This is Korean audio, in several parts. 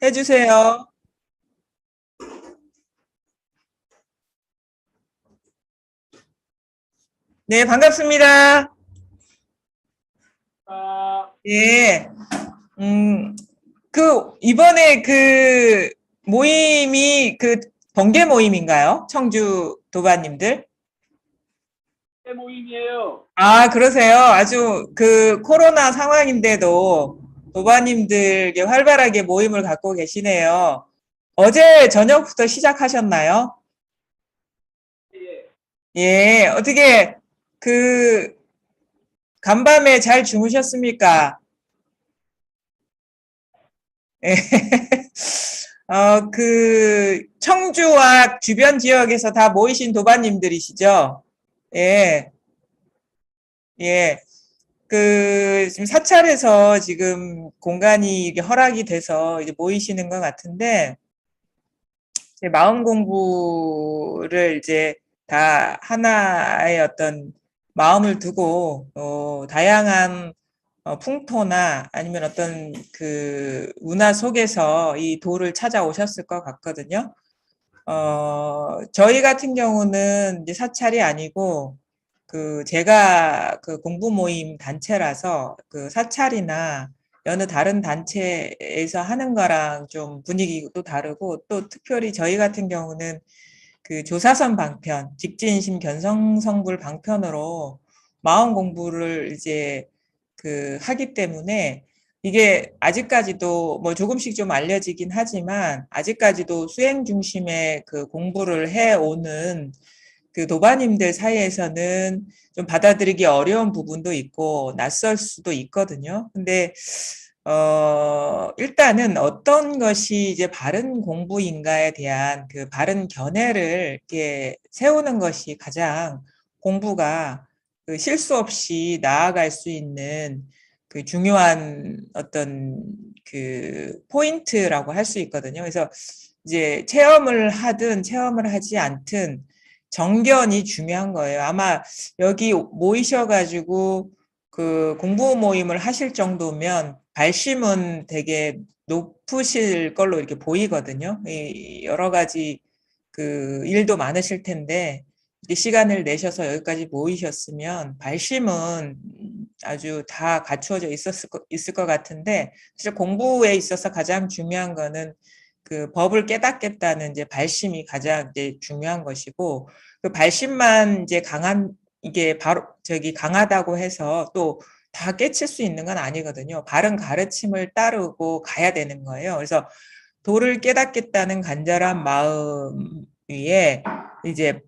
해주세요. 네, 반갑습니다. 예, 음, 이번에 모임이 번개 모임인가요? 청주 도반님들? 모임이에요. 아, 그러세요? 아주 코로나 상황인데도 도반님들 활발하게 모임을 갖고 계시네요. 어제 저녁부터 시작하셨나요? 예. 예, 어떻게, 그, 간밤에 잘 주무셨습니까? 예. 청주와 주변 지역에서 다 모이신 도반님들이시죠? 예, 예. 지금 사찰에서 지금 공간이 이게 허락이 돼서 이제 모이시는 것 같은데, 이제 마음 공부를 이제 다 하나의 어떤 마음을 두고, 다양한 풍토나 아니면 어떤 문화 속에서 이 도를 찾아오셨을 것 같거든요. 저희 같은 경우는 이제 사찰이 아니고, 제가 공부 모임 단체라서 사찰이나 여느 다른 단체에서 하는 거랑 좀 분위기도 다르고, 또 특별히 저희 같은 경우는 조사선 방편, 직진심 견성성불 방편으로 마음 공부를 이제 하기 때문에 이게 아직까지도 뭐 조금씩 좀 알려지긴 하지만 아직까지도 수행 중심의 공부를 해오는 도바님들 사이에서는 좀 받아들이기 어려운 부분도 있고 낯설 수도 있거든요. 근데 일단은 어떤 것이 이제 바른 공부인가에 대한 바른 견해를 이렇게 세우는 것이 가장 공부가 실수 없이 나아갈 수 있는 중요한 어떤 포인트라고 할 수 있거든요. 그래서 이제 체험을 하든 체험을 하지 않든 정견이 중요한 거예요. 아마 여기 모이셔가지고 공부 모임을 하실 정도면 발심은 되게 높으실 걸로 이렇게 보이거든요. 여러 가지 일도 많으실 텐데 시간을 내셔서 여기까지 모이셨으면 발심은 아주 다 갖추어져 있을 것 같은데 사실 공부에 있어서 가장 중요한 거는 법을 깨닫겠다는 이제 발심이 가장 이제 중요한 것이고 발심만 이제 이게 바로 강하다고 해서 또 다 깨칠 수 있는 건 아니거든요. 바른 가르침을 따르고 가야 되는 거예요. 그래서 도를 깨닫겠다는 간절한 마음 위에 이제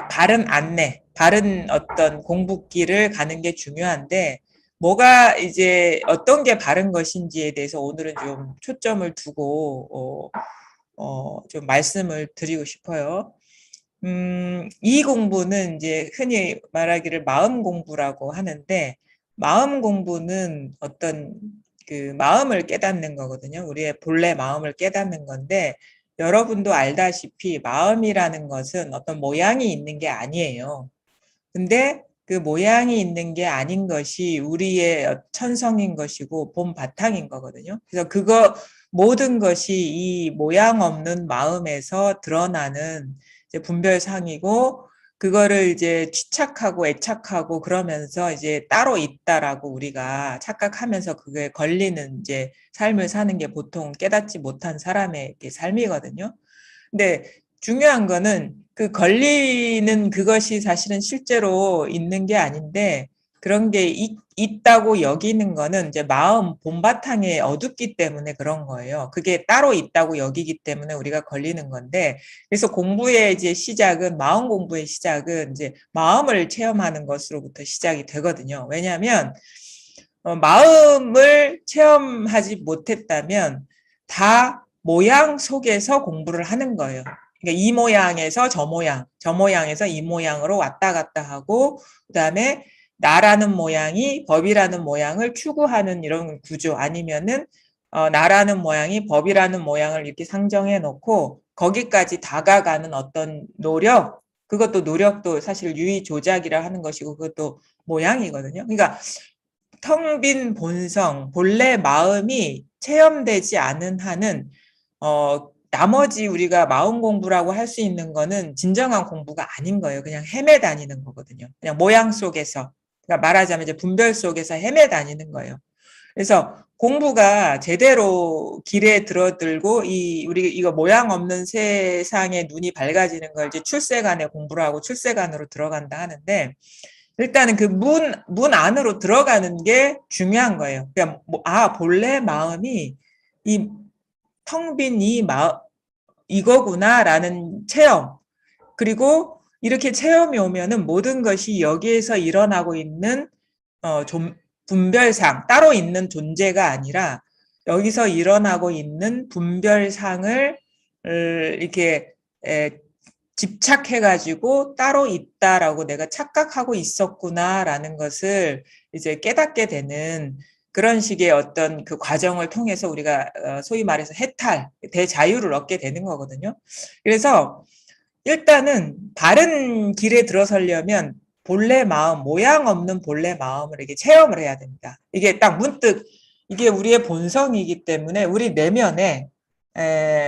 바른 안내, 바른 어떤 공부길을 가는 게 중요한데 뭐가 이제 어떤 게 바른 것인지에 대해서 오늘은 좀 초점을 두고 좀 말씀을 드리고 싶어요. 이 공부는 이제 흔히 말하기를 마음 공부라고 하는데, 마음 공부는 어떤 마음을 깨닫는 거거든요. 우리의 본래 마음을 깨닫는 건데, 여러분도 알다시피 마음이라는 것은 어떤 모양이 있는 게 아니에요. 근데 그 모양이 있는 게 아닌 것이 우리의 천성인 것이고 본 바탕인 거거든요. 그래서 모든 것이 이 모양 없는 마음에서 드러나는 이제 분별상이고 그거를 이제 취착하고 애착하고 그러면서 이제 따로 있다라고 우리가 착각하면서 그게 걸리는 이제 삶을 사는 게 보통 깨닫지 못한 사람의 삶이거든요. 근데 중요한 거는 걸리는 그것이 사실은 실제로 있는 게 아닌데 그런 게 있다고 여기는 거는 이제 마음 본바탕에 어둡기 때문에 그런 거예요. 그게 따로 있다고 여기기 때문에 우리가 걸리는 건데 그래서 공부의 이제 시작은 마음 공부의 시작은 이제 마음을 체험하는 것으로부터 시작이 되거든요. 왜냐하면 마음을 체험하지 못했다면 다 모양 속에서 공부를 하는 거예요. 그러니까 이 모양에서 저 모양, 저 모양에서 이 모양으로 왔다 갔다 하고 그다음에 나라는 모양이 법이라는 모양을 추구하는 이런 구조 아니면은 나라는 모양이 법이라는 모양을 이렇게 상정해 놓고 거기까지 다가가는 어떤 노력, 그것도 노력도 사실 유의 조작이라 하는 것이고 그것도 모양이거든요. 그러니까 텅 빈 본성, 본래 마음이 체험되지 않은 한은 나머지 우리가 마음 공부라고 할 수 있는 거는 진정한 공부가 아닌 거예요. 그냥 헤매 다니는 거거든요. 그냥 모양 속에서. 그러니까 말하자면 이제 분별 속에서 헤매 다니는 거예요. 그래서 공부가 제대로 길에 들어들고 우리 이거 모양 없는 세상에 눈이 밝아지는 걸 이제 출세간에 공부를 하고 출세간으로 들어간다 하는데 일단은 그 문 안으로 들어가는 게 중요한 거예요. 그러니까 본래 마음이 이 텅 빈 이거구나라는 체험. 그리고 이렇게 체험이 오면은 모든 것이 여기에서 일어나고 있는 좀 분별상 따로 있는 존재가 아니라 여기서 일어나고 있는 분별상을 이렇게 집착해가지고 따로 있다라고 내가 착각하고 있었구나라는 것을 이제 깨닫게 되는 그런 식의 어떤 그 과정을 통해서 우리가 소위 말해서 해탈, 대자유를 얻게 되는 거거든요. 그래서 일단은 바른 길에 들어서려면 본래 마음, 모양 없는 본래 마음을 이렇게 체험을 해야 됩니다. 이게 딱 문득 이게 우리의 본성이기 때문에 우리 내면에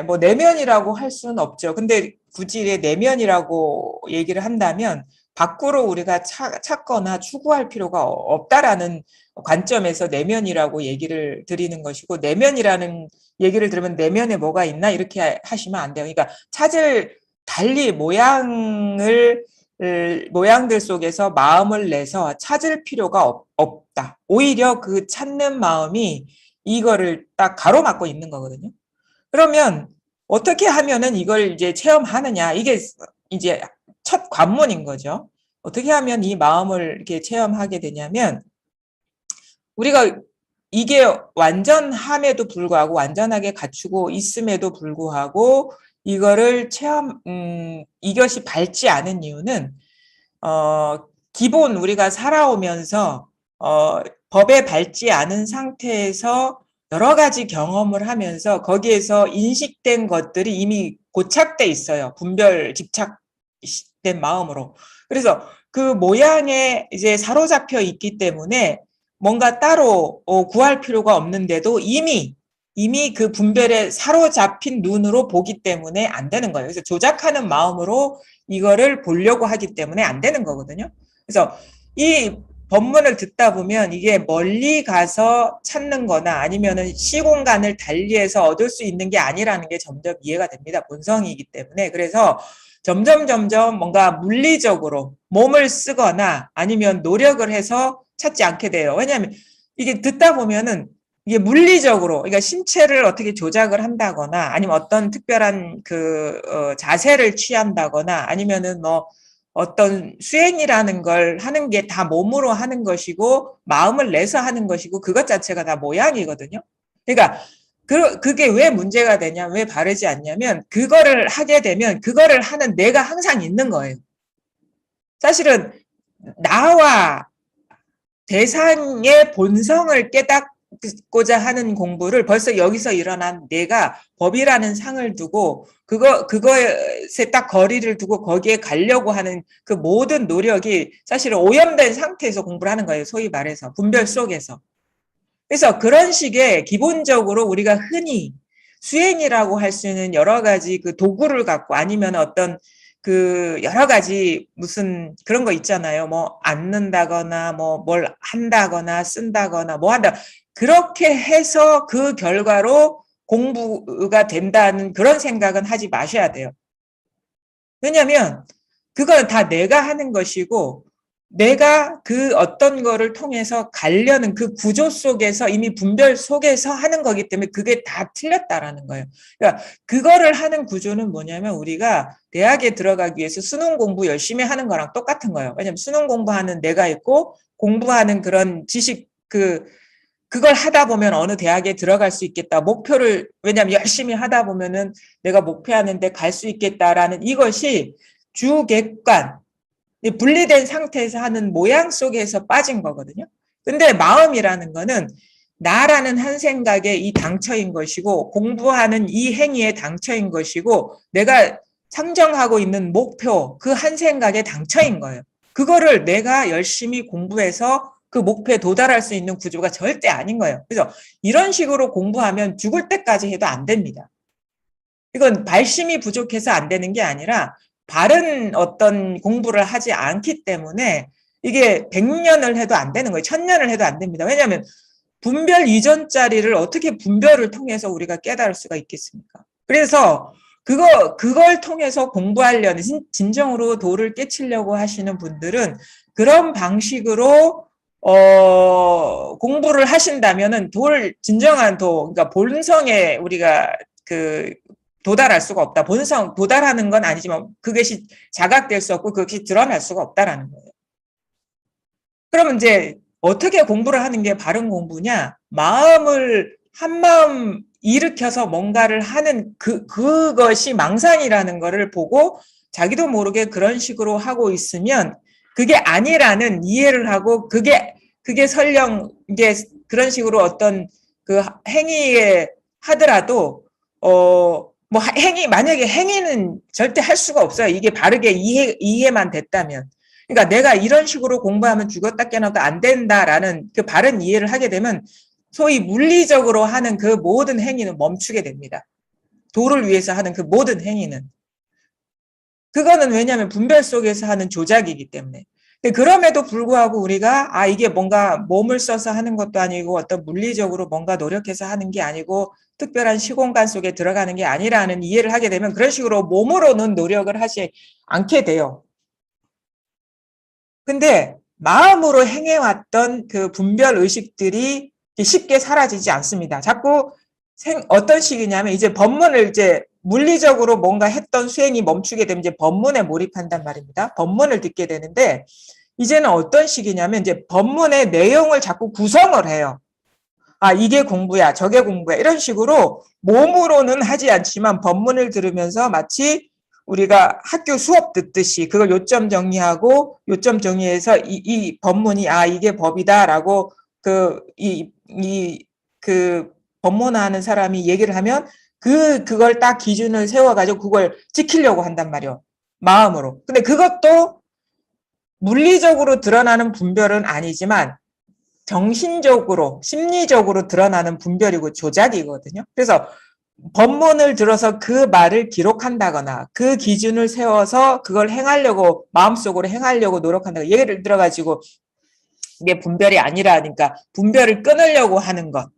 뭐 내면이라고 할 수는 없죠. 근데 굳이 내면이라고 얘기를 한다면 밖으로 우리가 찾거나 추구할 필요가 없다라는 관점에서 내면이라고 얘기를 드리는 것이고 내면이라는 얘기를 들으면 내면에 뭐가 있나 이렇게 하시면 안 돼요. 그러니까 찾을 달리 모양들 속에서 마음을 내서 찾을 필요가 없다. 오히려 그 찾는 마음이 이거를 딱 가로막고 있는 거거든요. 그러면 어떻게 하면은 이걸 이제 체험하느냐. 이게 이제 첫 관문인 거죠. 어떻게 하면 이 마음을 이렇게 체험하게 되냐면 우리가 이게 완전함에도 불구하고 완전하게 갖추고 있음에도 불구하고 이거를 이것이 밝지 않은 이유는 기본 우리가 살아오면서 법에 밟지 않은 상태에서 여러 가지 경험을 하면서 거기에서 인식된 것들이 이미 고착돼 있어요. 분별 집착된 마음으로. 그래서 그 모양에 이제 사로잡혀 있기 때문에 뭔가 따로 구할 필요가 없는데도 이미 그 분별에 사로잡힌 눈으로 보기 때문에 안 되는 거예요. 그래서 조작하는 마음으로 이거를 보려고 하기 때문에 안 되는 거거든요. 그래서 이 법문을 듣다 보면 이게 멀리 가서 찾는 거나 아니면은 시공간을 달리해서 얻을 수 있는 게 아니라는 게 점점 이해가 됩니다. 본성이기 때문에. 그래서 점점 뭔가 물리적으로 몸을 쓰거나 아니면 노력을 해서 찾지 않게 돼요. 왜냐하면 이게 듣다 보면은 이게 물리적으로, 그러니까 신체를 어떻게 조작을 한다거나 아니면 어떤 특별한 자세를 취한다거나 아니면은 뭐 어떤 수행이라는 걸 하는 게 다 몸으로 하는 것이고 마음을 내서 하는 것이고 그것 자체가 다 모양이거든요. 그러니까 그게 왜 문제가 되냐, 왜 바르지 않냐면 그거를 하게 되면 그거를 하는 내가 항상 있는 거예요. 사실은 나와 대상의 본성을 깨닫고자 하는 공부를 벌써 여기서 일어난 내가 법이라는 상을 두고 그거에 딱 거리를 두고 거기에 가려고 하는 그 모든 노력이 사실은 오염된 상태에서 공부를 하는 거예요. 소위 말해서 분별 속에서. 그래서 그런 식의 기본적으로 우리가 흔히 수행이라고 할 수 있는 여러 가지 그 도구를 갖고 아니면 어떤 그 여러 가지 무슨 그런 거 있잖아요. 뭐 앉는다거나 뭐 뭘 한다거나 쓴다거나 뭐 한다. 그렇게 해서 그 결과로 공부가 된다는 그런 생각은 하지 마셔야 돼요. 왜냐하면 그건 다 내가 하는 것이고 내가 그 어떤 거를 통해서 가려는 그 구조 속에서 이미 분별 속에서 하는 거기 때문에 그게 다 틀렸다라는 거예요. 그러니까 그거를 하는 구조는 뭐냐면 우리가 대학에 들어가기 위해서 수능 공부 열심히 하는 거랑 똑같은 거예요. 왜냐하면 수능 공부하는 내가 있고 공부하는 그런 지식 그걸 하다 보면 어느 대학에 들어갈 수 있겠다. 목표를 왜냐하면 열심히 하다 보면은 내가 목표하는 데 갈 수 있겠다라는 이것이 주객관 분리된 상태에서 하는 모양 속에서 빠진 거거든요. 근데 마음이라는 거는 나라는 한 생각에 이 당처인 것이고 공부하는 이 행위에 당처인 것이고 내가 상정하고 있는 목표 그 한 생각에 당처인 거예요. 그거를 내가 열심히 공부해서 그 목표에 도달할 수 있는 구조가 절대 아닌 거예요. 그래서 이런 식으로 공부하면 죽을 때까지 해도 안 됩니다. 이건 발심이 부족해서 안 되는 게 아니라 바른 어떤 공부를 하지 않기 때문에 이게 100년을 해도 안 되는 거예요. 1000년을 해도 안 됩니다. 왜냐하면 분별 이전 자리를 어떻게 분별을 통해서 우리가 깨달을 수가 있겠습니까? 그래서 그걸 통해서 공부하려는, 진정으로 도를 깨치려고 하시는 분들은 그런 방식으로, 공부를 하신다면은 진정한 그러니까 본성에 우리가 도달할 수가 없다. 도달하는 건 아니지만 그것이 자각될 수 없고 그것이 드러날 수가 없다라는 거예요. 그러면 이제 어떻게 공부를 하는 게 바른 공부냐? 한마음 일으켜서 뭔가를 하는 그것이 망상이라는 거를 보고 자기도 모르게 그런 식으로 하고 있으면 그게 아니라는 이해를 하고 그게 설령 이게 그런 식으로 어떤 그 행위에 하더라도 만약에 행위는 절대 할 수가 없어요. 이게 바르게 이해만 됐다면. 그러니까 내가 이런 식으로 공부하면 죽었다 깨어나도 안 된다라는 그 바른 이해를 하게 되면 소위 물리적으로 하는 그 모든 행위는 멈추게 됩니다. 도를 위해서 하는 그 모든 행위는. 그거는 왜냐하면 분별 속에서 하는 조작이기 때문에. 그럼에도 불구하고 우리가 이게 뭔가 몸을 써서 하는 것도 아니고 어떤 물리적으로 뭔가 노력해서 하는 게 아니고 특별한 시공간 속에 들어가는 게 아니라는 이해를 하게 되면 그런 식으로 몸으로는 노력을 하지 않게 돼요. 근데 마음으로 행해왔던 그 분별 의식들이 쉽게 사라지지 않습니다. 자꾸 어떤 식이냐면 이제 법문을 이제 물리적으로 뭔가 했던 수행이 멈추게 되면 이제 법문에 몰입한단 말입니다. 법문을 듣게 되는데 이제는 어떤 식이냐면 이제 법문의 내용을 자꾸 구성을 해요. 이게 공부야, 저게 공부야. 이런 식으로 몸으로는 하지 않지만 법문을 들으면서 마치 우리가 학교 수업 듣듯이 그걸 요점 정리하고 요점 정리해서 이 법문이 이게 법이다라고 법문하는 사람이 얘기를 하면 그걸 딱 기준을 세워가지고 그걸 지키려고 한단 말이에요. 마음으로. 근데 그것도 물리적으로 드러나는 분별은 아니지만 정신적으로, 심리적으로 드러나는 분별이고 조작이거든요. 그래서 법문을 들어서 그 말을 기록한다거나 그 기준을 세워서 그걸 행하려고, 마음속으로 행하려고 노력한다거나 예를 들어가지고 이게 분별이 아니라니까 분별을 끊으려고 하는 것.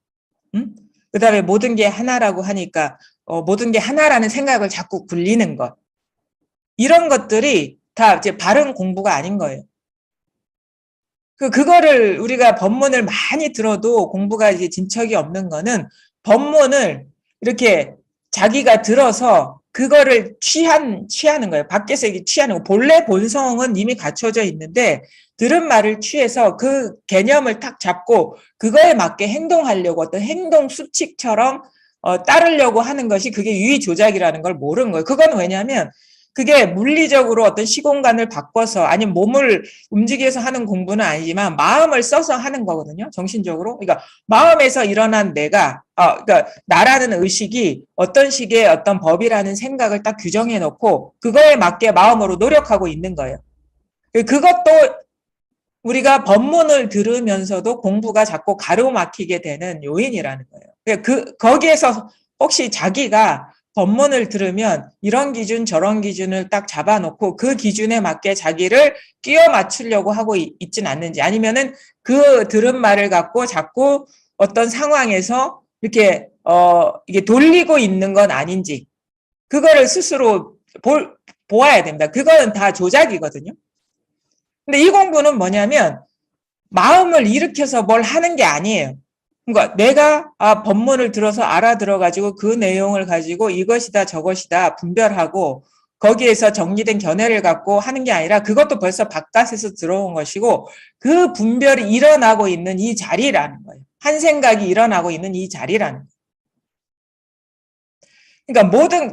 그 다음에 모든 게 하나라고 하니까 모든 게 하나라는 생각을 자꾸 굴리는 것. 이런 것들이 다 이제 바른 공부가 아닌 거예요. 그거를 우리가 법문을 많이 들어도 공부가 이제 진척이 없는 거는 법문을 이렇게 자기가 들어서 그거를 취하는 거예요. 밖에서 이게 취하는 거. 본래 본성은 이미 갖춰져 있는데 들은 말을 취해서 그 개념을 탁 잡고 그거에 맞게 행동하려고 어떤 행동 수칙처럼 따르려고 하는 것이 그게 유의 조작이라는 걸 모르는 거예요. 그건 왜냐하면 그게 물리적으로 어떤 시공간을 바꿔서 아니면 몸을 움직여서 하는 공부는 아니지만 마음을 써서 하는 거거든요. 정신적으로. 그러니까 마음에서 일어난 그러니까 나라는 의식이 어떤 식의 어떤 법이라는 생각을 딱 규정해 놓고 그거에 맞게 마음으로 노력하고 있는 거예요. 그것도 우리가 법문을 들으면서도 공부가 자꾸 가로막히게 되는 요인이라는 거예요. 거기에서 혹시 자기가 법문을 들으면 이런 기준 저런 기준을 딱 잡아놓고 그 기준에 맞게 자기를 끼워 맞추려고 하고 있진 않는지 아니면은 그 들은 말을 갖고 자꾸 어떤 상황에서 이렇게 이게 돌리고 있는 건 아닌지 그거를 스스로 보아야 됩니다. 그거는 다 조작이거든요. 근데 이 공부는 뭐냐면 마음을 일으켜서 뭘 하는 게 아니에요. 그러니까 내가 법문을 들어서 알아들어가지고 그 내용을 가지고 이것이다 저것이다 분별하고 거기에서 정리된 견해를 갖고 하는 게 아니라 그것도 벌써 바깥에서 들어온 것이고 그 분별이 일어나고 있는 이 자리라는 거예요. 한 생각이 일어나고 있는 이 자리라는 거예요.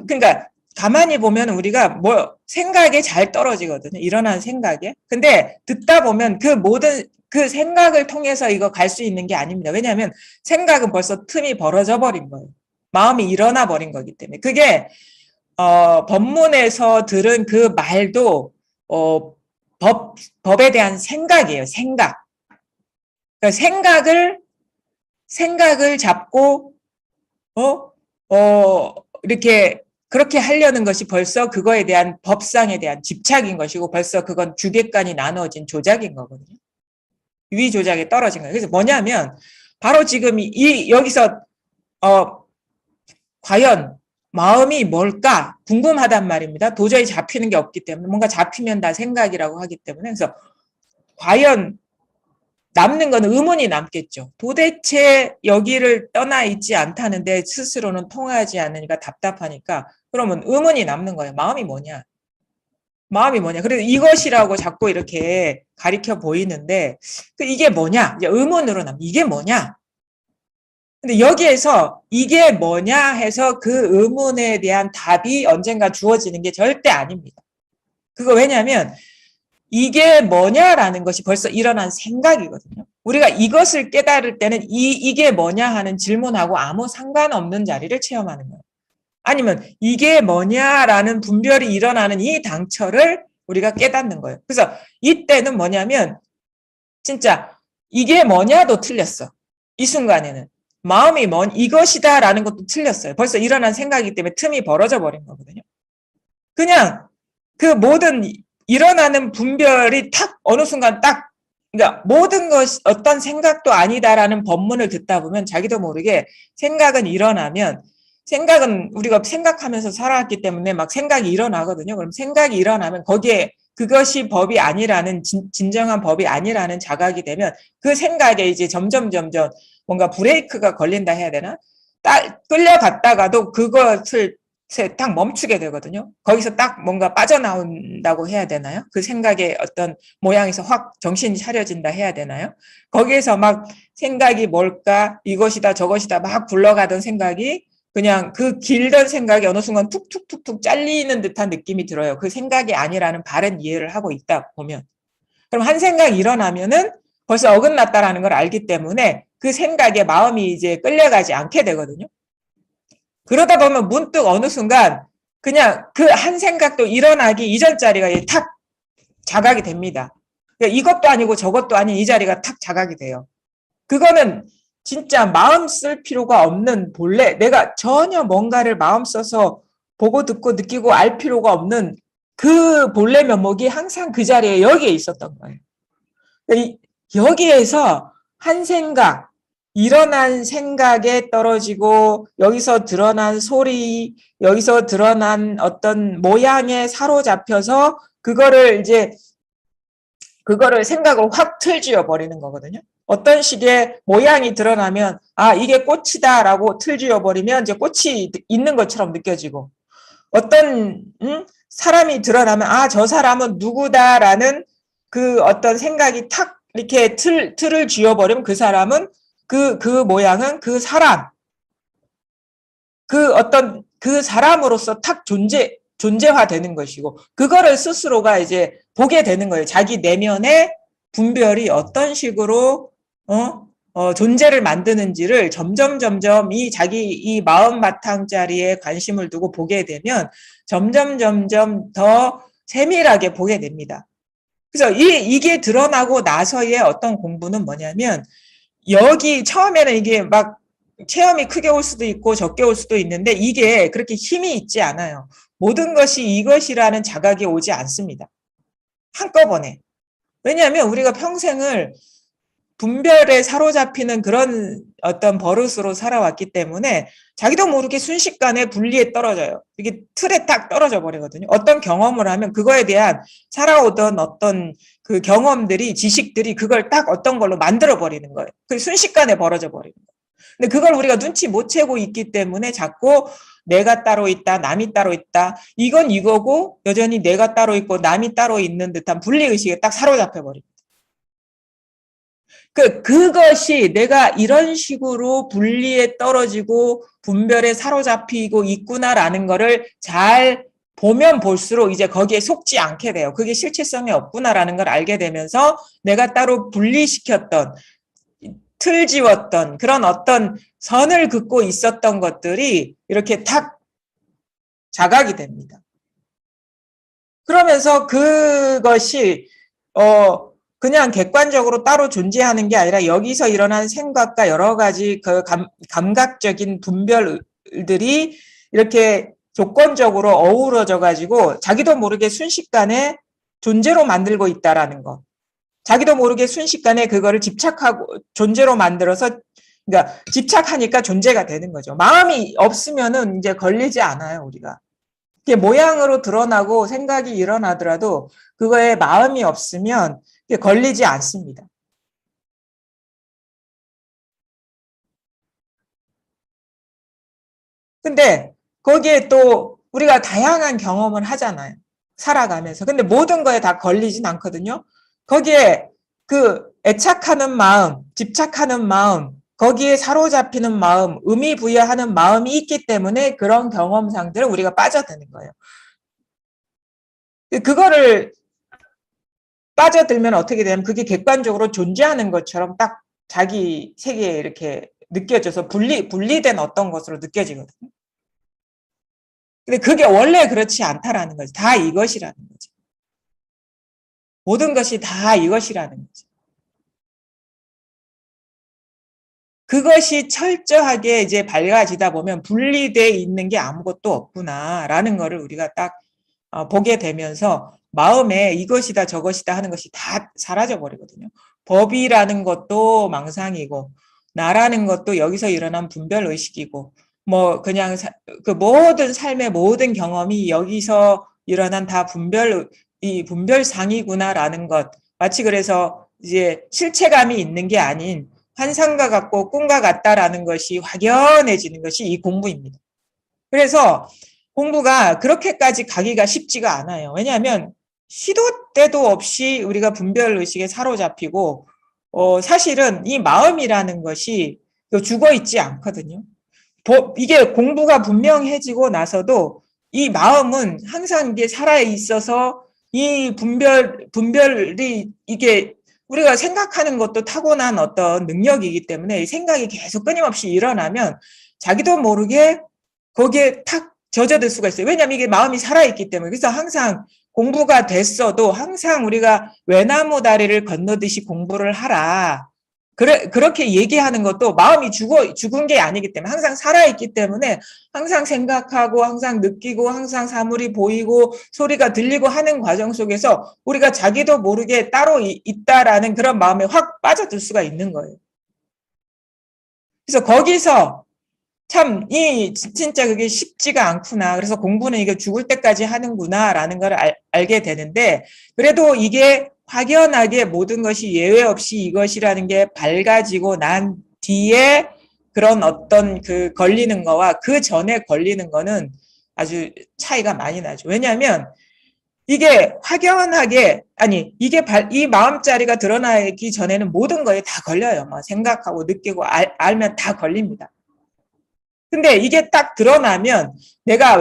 그러니까 가만히 보면 우리가 생각에 잘 떨어지거든요. 일어나는 생각에. 근데 듣다 보면 그 모든 그 생각을 통해서 이거 갈 수 있는 게 아닙니다. 왜냐하면 생각은 벌써 틈이 벌어져 버린 거예요. 마음이 일어나 버린 거기 때문에. 그게 법문에서 들은 그 말도 법에 대한 생각이에요. 생각. 그러니까 생각을 잡고, 이렇게, 그렇게 하려는 것이 벌써 그거에 대한 법상에 대한 집착인 것이고 벌써 그건 주객관이 나눠진 조작인 거거든요. 위 조작에 떨어진 거예요. 그래서 뭐냐면, 바로 지금 여기서, 과연 마음이 뭘까 궁금하단 말입니다. 도저히 잡히는 게 없기 때문에 뭔가 잡히면 다 생각이라고 하기 때문에 그래서 과연 남는 건 의문이 남겠죠. 도대체 여기를 떠나 있지 않다는데 스스로는 통하지 않으니까 답답하니까 그러면 의문이 남는 거예요. 마음이 뭐냐? 마음이 뭐냐? 그래서 이것이라고 자꾸 이렇게 가리켜 보이는데 이게 뭐냐? 이제 의문으로 이게 뭐냐? 근데 여기에서 이게 뭐냐 해서 그 의문에 대한 답이 언젠가 주어지는 게 절대 아닙니다. 그거 왜냐하면 이게 뭐냐라는 것이 벌써 일어난 생각이거든요. 우리가 이것을 깨달을 때는 이게 뭐냐 하는 질문하고 아무 상관없는 자리를 체험하는 거예요. 아니면 이게 뭐냐라는 분별이 일어나는 이 당처를 우리가 깨닫는 거예요. 그래서 이때는 뭐냐면 진짜 이게 뭐냐도 틀렸어. 이 순간에는. 마음이 이것이다 라는 것도 틀렸어요. 벌써 일어난 생각이기 때문에 틈이 벌어져 버린 거거든요. 그냥 그 모든 일어나는 분별이 탁 어느 순간 딱 그러니까 모든 것이 어떤 생각도 아니다라는 법문을 듣다 보면 자기도 모르게 생각은 일어나면 생각은 우리가 생각하면서 살아왔기 때문에 막 생각이 일어나거든요. 그럼 생각이 일어나면 거기에 그것이 법이 아니라는 진정한 법이 아니라는 자각이 되면 그 생각에 이제 점점 뭔가 브레이크가 걸린다 해야 되나? 딱 끌려갔다가도 그것을 딱 멈추게 되거든요. 거기서 딱 뭔가 빠져나온다고 해야 되나요? 그 생각의 어떤 모양에서 확 정신이 차려진다 해야 되나요? 거기에서 막 생각이 뭘까? 이것이다 저것이다 막 굴러가던 생각이 그냥 그 길던 생각이 어느 순간 툭툭툭툭 잘리는 듯한 느낌이 들어요. 그 생각이 아니라는 바른 이해를 하고 있다 보면. 그럼 한 생각이 일어나면은 벌써 어긋났다라는 걸 알기 때문에 그 생각에 마음이 이제 끌려가지 않게 되거든요. 그러다 보면 문득 어느 순간 그냥 그 한 생각도 일어나기 이전 자리가 탁 자각이 됩니다. 그러니까 이것도 아니고 저것도 아닌 이 자리가 탁 자각이 돼요. 그거는 진짜 마음 쓸 필요가 없는 본래 내가 전혀 뭔가를 마음 써서 보고 듣고 느끼고 알 필요가 없는 그 본래 면목이 항상 그 자리에 여기에 있었던 거예요. 여기에서 한 생각, 일어난 생각에 떨어지고 여기서 드러난 소리, 여기서 드러난 어떤 모양에 사로잡혀서 그거를 생각을 확 틀지어 버리는 거거든요. 어떤 식의 모양이 드러나면 이게 꽃이다라고 틀지어 버리면 이제 꽃이 있는 것처럼 느껴지고 어떤 사람이 드러나면 저 사람은 누구다라는 그 어떤 생각이 탁 이렇게 틀을 쥐어버리면 그 사람은 그 모양은 그 사람 그 사람으로서 탁 존재화되는 것이고 그거를 스스로가 이제 보게 되는 거예요. 자기 내면의 분별이 어떤 식으로 존재를 만드는지를 점점 이 마음 바탕짜리에 관심을 두고 보게 되면 점점 더 세밀하게 보게 됩니다. 그래서 이게 드러나고 나서의 어떤 공부는 뭐냐면 여기 처음에는 이게 막 체험이 크게 올 수도 있고 적게 올 수도 있는데 이게 그렇게 힘이 있지 않아요. 모든 것이 이것이라는 자각이 오지 않습니다. 한꺼번에. 왜냐하면 우리가 평생을 분별에 사로잡히는 그런 어떤 버릇으로 살아왔기 때문에 자기도 모르게 순식간에 분리에 떨어져요. 이게 틀에 딱 떨어져 버리거든요. 어떤 경험을 하면 그거에 대한 살아오던 어떤 그 경험들이 지식들이 그걸 딱 어떤 걸로 만들어 버리는 거예요. 그 순식간에 벌어져 버리는 거예요. 근데 그걸 우리가 눈치 못 채고 있기 때문에 자꾸 내가 따로 있다, 남이 따로 있다. 이건 이거고 여전히 내가 따로 있고 남이 따로 있는 듯한 분리의식에 딱 사로잡혀 버립니다. 그것이 내가 이런 식으로 분리에 떨어지고 분별에 사로잡히고 있구나라는 거를 잘 보면 볼수록 이제 거기에 속지 않게 돼요. 그게 실체성이 없구나라는 걸 알게 되면서 내가 따로 분리시켰던 틀 지웠던 그런 어떤 선을 긋고 있었던 것들이 이렇게 탁 자각이 됩니다. 그러면서 그것이 그냥 객관적으로 따로 존재하는 게 아니라 여기서 일어난 생각과 여러 가지 그 감각적인 분별들이 이렇게 조건적으로 어우러져 가지고 자기도 모르게 순식간에 존재로 만들고 있다라는 거. 자기도 모르게 순식간에 그거를 집착하고 존재로 만들어서 그러니까 집착하니까 존재가 되는 거죠. 마음이 없으면은 이제 걸리지 않아요, 우리가. 이게 모양으로 드러나고 생각이 일어나더라도 그거에 마음이 없으면 걸리지 않습니다. 근데 거기에 또 우리가 다양한 경험을 하잖아요. 살아가면서. 근데 모든 거에 다 걸리진 않거든요. 거기에 그 애착하는 마음, 집착하는 마음, 거기에 사로잡히는 마음, 의미 부여하는 마음이 있기 때문에 그런 경험상들을 우리가 빠져드는 거예요. 그거를 빠져들면 어떻게 되냐면 그게 객관적으로 존재하는 것처럼 딱 자기 세계에 이렇게 느껴져서 분리된 어떤 것으로 느껴지거든요. 근데 그게 원래 그렇지 않다라는 거죠. 다 이것이라는 거죠. 모든 것이 다 이것이라는 거죠. 그것이 철저하게 이제 밝아지다 보면 분리되어 있는 게 아무것도 없구나라는 거를 우리가 딱 보게 되면서 마음에 이것이다 저것이다 하는 것이 다 사라져 버리거든요. 법이라는 것도 망상이고 나라는 것도 여기서 일어난 분별 의식이고 뭐 그냥 그 모든 삶의 모든 경험이 여기서 일어난 다 분별상이구나라는 것. 마치 그래서 이제 실체감이 있는 게 아닌 환상과 같고 꿈과 같다라는 것이 확연해지는 것이 이 공부입니다. 그래서 공부가 그렇게까지 가기가 쉽지가 않아요. 왜냐하면 시도 때도 없이 우리가 분별의식에 사로잡히고 사실은 이 마음이라는 것이 죽어 있지 않거든요. 이게 공부가 분명해지고 나서도 이 마음은 항상 이게 살아 있어서 이 분별이 이게 우리가 생각하는 것도 타고난 어떤 능력이기 때문에 이 생각이 계속 끊임없이 일어나면 자기도 모르게 거기에 탁 젖어들 수가 있어요. 왜냐하면 이게 마음이 살아있기 때문에. 그래서 항상 공부가 됐어도 항상 우리가 외나무 다리를 건너듯이 공부를 하라. 그렇게 얘기하는 것도 마음이 죽은 게 아니기 때문에 항상 살아있기 때문에 항상 생각하고 항상 느끼고 항상 사물이 보이고 소리가 들리고 하는 과정 속에서 우리가 자기도 모르게 따로 있다라는 그런 마음에 확 빠져들 수가 있는 거예요. 그래서 거기서 참, 진짜 그게 쉽지가 않구나. 그래서 공부는 이게 죽을 때까지 하는구나라는 걸 알게 되는데, 그래도 이게 확연하게 모든 것이 예외 없이 이것이라는 게 밝아지고 난 뒤에 그런 어떤 그 걸리는 거와 그 전에 걸리는 거는 아주 차이가 많이 나죠. 왜냐하면 이게 확연하게, 아니, 이 마음자리가 드러나기 전에는 모든 거에 다 걸려요. 뭐 생각하고 느끼고 알면 다 걸립니다. 근데 이게 딱 드러나면 내가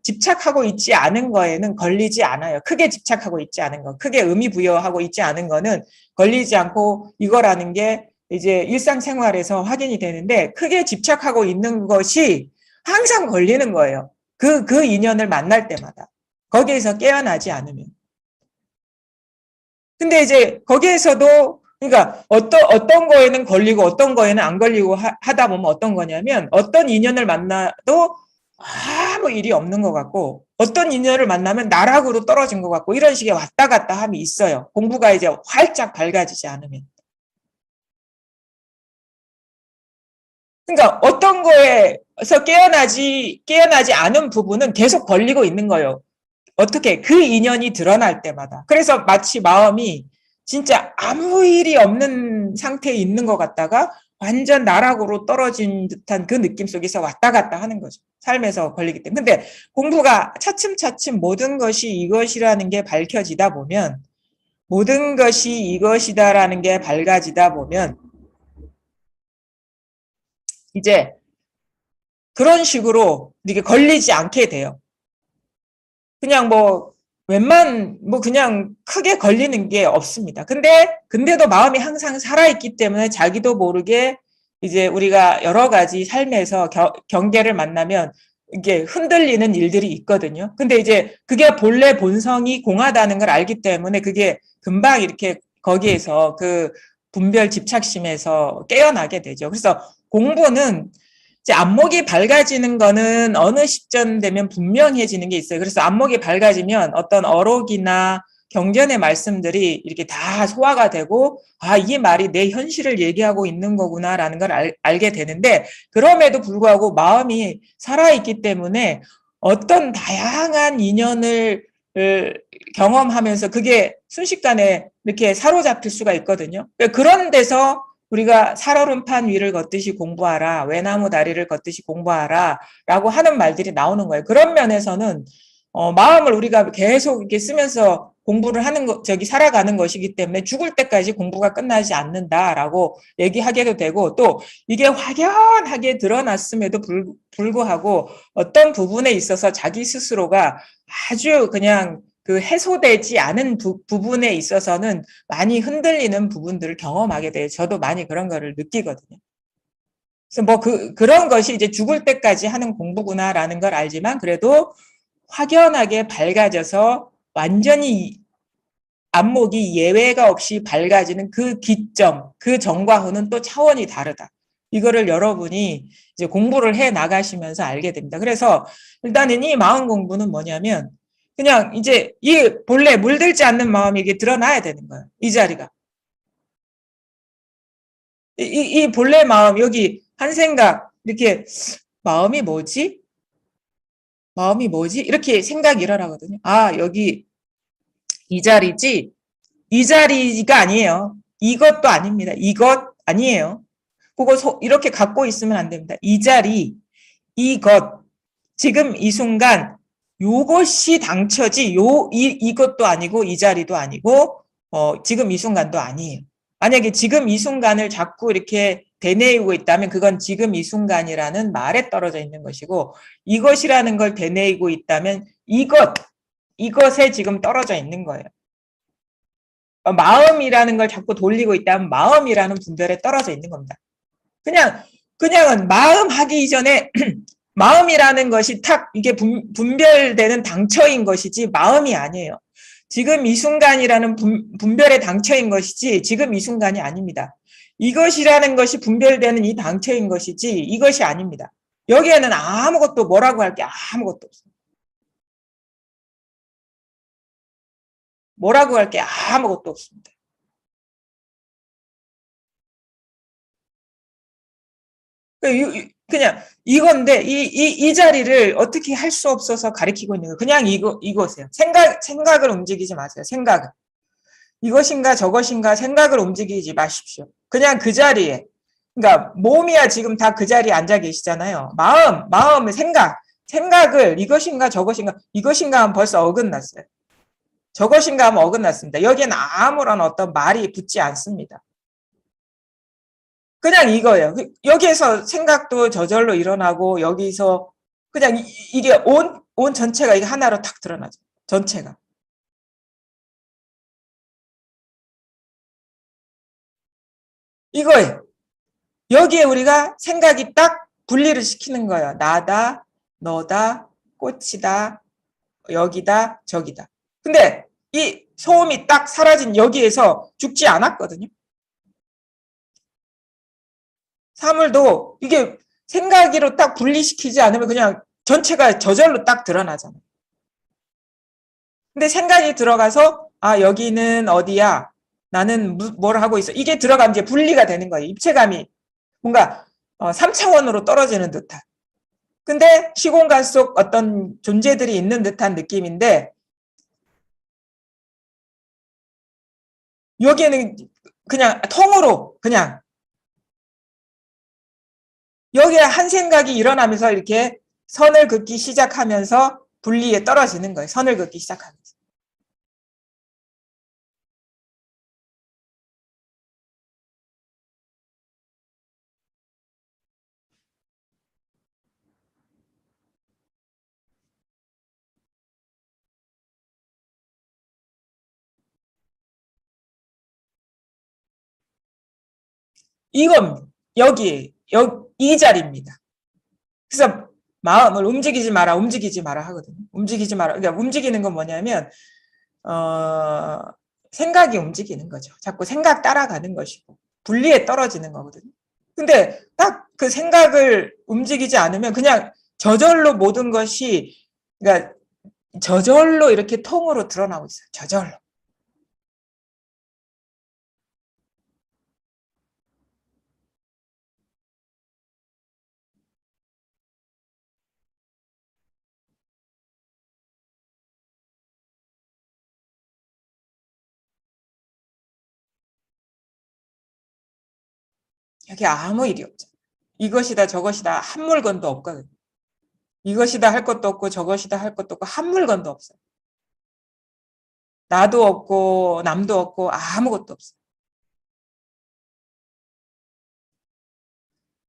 집착하고 있지 않은 거에는 걸리지 않아요. 크게 집착하고 있지 않은 거, 크게 의미 부여하고 있지 않은 거는 걸리지 않고 이거라는 게 이제 일상생활에서 확인이 되는데 크게 집착하고 있는 것이 항상 걸리는 거예요. 그 인연을 만날 때마다. 거기에서 깨어나지 않으면. 근데 이제 거기에서도 그러니까 어떤 거에는 걸리고 어떤 거에는 안 걸리고 하다 보면 어떤 거냐면 어떤 인연을 만나도 아무 일이 없는 것 같고 어떤 인연을 만나면 나락으로 떨어진 것 같고 이런 식의 왔다 갔다 함이 있어요. 공부가 이제 활짝 밝아지지 않으면. 그러니까 어떤 거에서 깨어나지 않은 부분은 계속 걸리고 있는 거예요. 어떻게 그 인연이 드러날 때마다. 그래서 마치 마음이 진짜 아무 일이 없는 상태에 있는 것 같다가 완전 나락으로 떨어진 듯한 그 느낌 속에서 왔다 갔다 하는 거죠. 삶에서 걸리기 때문에. 근데 공부가 차츰차츰 모든 것이 이것이라는 게 밝혀지다 보면 모든 것이 이것이다라는 게 밝아지다 보면 이제 그런 식으로 이게 걸리지 않게 돼요. 그냥 뭐 그냥 크게 걸리는 게 없습니다. 근데도 마음이 항상 살아있기 때문에 자기도 모르게 이제 우리가 여러 가지 삶에서 경계를 만나면 이게 흔들리는 일들이 있거든요. 근데 이제 그게 본래 본성이 공하다는 걸 알기 때문에 그게 금방 이렇게 거기에서 그 분별 집착심에서 깨어나게 되죠. 그래서 공부는 이제 안목이 밝아지는 거는 어느 시점 되면 분명해지는 게 있어요. 그래서 안목이 밝아지면 어떤 어록이나 경전의 말씀들이 이렇게 다 소화가 되고, 아, 이 말이 내 현실을 얘기하고 있는 거구나라는 걸 알게 되는데, 그럼에도 불구하고 마음이 살아있기 때문에 어떤 다양한 인연을 경험하면서 그게 순식간에 이렇게 사로잡힐 수가 있거든요. 그런 데서 우리가 살얼음판 위를 걷듯이 공부하라, 외나무 다리를 걷듯이 공부하라 라고 하는 말들이 나오는 거예요. 그런 면에서는 마음을 우리가 계속 이렇게 쓰면서 공부를 하는 살아가는 것이기 때문에 죽을 때까지 공부가 끝나지 않는다라고 얘기하게도 되고, 또 이게 확연하게 드러났음에도 불구하고 어떤 부분에 있어서 자기 스스로가 아주 그냥 그 해소되지 않은 부분에 있어서는 많이 흔들리는 부분들을 경험하게 돼요. 저도 많이 그런 거를 느끼거든요. 그래서 뭐 그런 것이 이제 죽을 때까지 하는 공부구나라는 걸 알지만, 그래도 확연하게 밝아져서 완전히 안목이 예외가 없이 밝아지는 그 기점, 그 전과 후는 또 차원이 다르다. 이거를 여러분이 이제 공부를 해 나가시면서 알게 됩니다. 그래서 일단은 이 마음 공부는 뭐냐면, 그냥 이제 이 본래 물들지 않는 마음이 이게 드러나야 되는 거예요. 이 자리가. 이 본래 마음, 여기 한 생각, 이렇게 마음이 뭐지? 마음이 뭐지? 이렇게 생각이 일어나거든요. 아, 여기 이 자리지? 이 자리가 아니에요. 이것도 아닙니다. 이것 아니에요. 그거 이렇게 갖고 있으면 안 됩니다. 이 자리, 이것, 지금 이 순간 요것이 당처지, 이것도 아니고 이 자리도 아니고 지금 이 순간도 아니에요. 만약에 지금 이 순간을 자꾸 이렇게 되뇌이고 있다면 그건 지금 이 순간이라는 말에 떨어져 있는 것이고, 이것이라는 걸 되뇌이고 있다면 이것에 지금 떨어져 있는 거예요. 마음이라는 걸 자꾸 돌리고 있다면 마음이라는 분별에 떨어져 있는 겁니다. 그냥은 마음 하기 이전에 마음이라는 것이 탁 이게 분별되는 당처인 것이지 마음이 아니에요. 지금 이 순간이라는 분별의 당처인 것이지 지금 이 순간이 아닙니다. 이것이라는 것이 분별되는 이 당처인 것이지 이것이 아닙니다. 여기에는 아무것도 뭐라고 할 게 아무것도 없어요. 뭐라고 할 게 아무것도 없습니다. 그냥 이건데 이 자리를 어떻게 할 수 없어서 가리키고 있는 거예요. 그냥 이거세요. 생각을 움직이지 마세요. 생각을. 이것인가 저것인가 생각을 움직이지 마십시오. 그냥 그 자리에. 그러니까 몸이야 지금 다 그 자리에 앉아 계시잖아요. 마음의 생각을 이것인가 저것인가 하면 벌써 어긋났어요. 저것인가 하면 어긋났습니다. 여기에는 아무런 어떤 말이 붙지 않습니다. 그냥 이거예요. 여기에서 생각도 저절로 일어나고 여기서 그냥 이게 온 전체가 이게 하나로 탁 드러나죠. 전체가. 이거예요. 여기에 우리가 생각이 딱 분리를 시키는 거예요. 나다, 너다, 꽃이다, 여기다, 저기다. 근데 이 소음이 딱 사라진 여기에서 죽지 않았거든요. 사물도 이게 생각으로 딱 분리시키지 않으면 그냥 전체가 저절로 딱 드러나잖아요. 근데 생각이 들어가서 아 여기는 어디야? 나는 뭘 하고 있어? 이게 들어가면 이제 분리가 되는 거예요. 입체감이 뭔가 3차원으로 떨어지는 듯한. 근데 시공간 속 어떤 존재들이 있는 듯한 느낌인데 여기에는 그냥 통으로 그냥 여기에 한 생각이 일어나면서 이렇게 선을 긋기 시작하면서 분리에 떨어지는 거예요. 선을 긋기 시작하면서. 이건 이 자리입니다. 그래서 마음을 움직이지 마라 하거든요. 움직이지 마라. 그러니까 움직이는 건 뭐냐면 생각이 움직이는 거죠. 자꾸 생각 따라가는 것이고 분리에 떨어지는 거거든요. 근데 딱 그 생각을 움직이지 않으면 그냥 저절로 모든 것이 그러니까 저절로 이렇게 통으로 드러나고 있어요. 저절로. 여기 아무 일이 없죠. 이것이다 저것이다 한 물건도 없거든요. 이것이다 할 것도 없고 저것이다 할 것도 없고 한 물건도 없어요. 나도 없고 남도 없고 아무것도 없어요.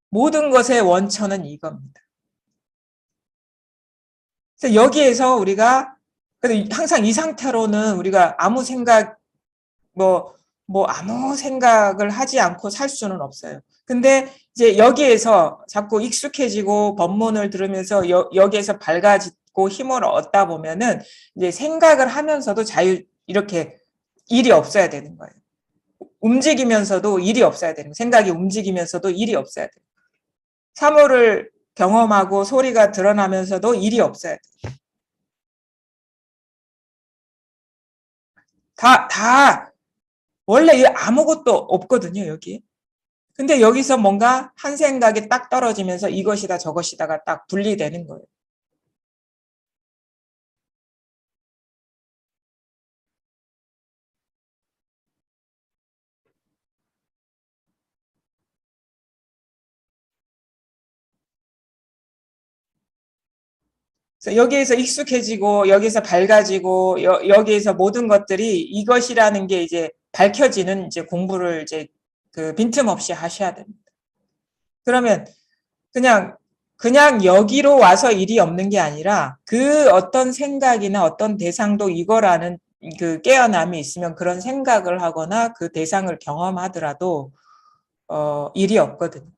모든 것의 원천은 이겁니다. 그래서 여기에서 우리가 항상 이 상태로는 우리가 아무 생각 뭐 아무 생각을 하지 않고 살 수는 없어요. 근데 이제 여기에서 자꾸 익숙해지고 법문을 들으면서 여기에서 밝아지고 힘을 얻다 보면은 이제 생각을 하면서도 이렇게 일이 없어야 되는 거예요. 움직이면서도 일이 없어야 되는 거예요. 생각이 움직이면서도 일이 없어야 돼요. 사물을 경험하고 소리가 드러나면서도 일이 없어야 돼요. 다 원래 아무것도 없거든요, 여기. 근데 여기서 뭔가 한 생각이 딱 떨어지면서 이것이다 저것이다가 딱 분리되는 거예요. 그래서 여기에서 익숙해지고 여기서 밝아지고 여기에서 모든 것들이 이것이라는 게 이제 밝혀지는 이제 공부를 이제 그 빈틈없이 하셔야 됩니다. 그러면 그냥 여기로 와서 일이 없는 게 아니라 그 어떤 생각이나 어떤 대상도 이거라는 그 깨어남이 있으면 그런 생각을 하거나 그 대상을 경험하더라도 일이 없거든요.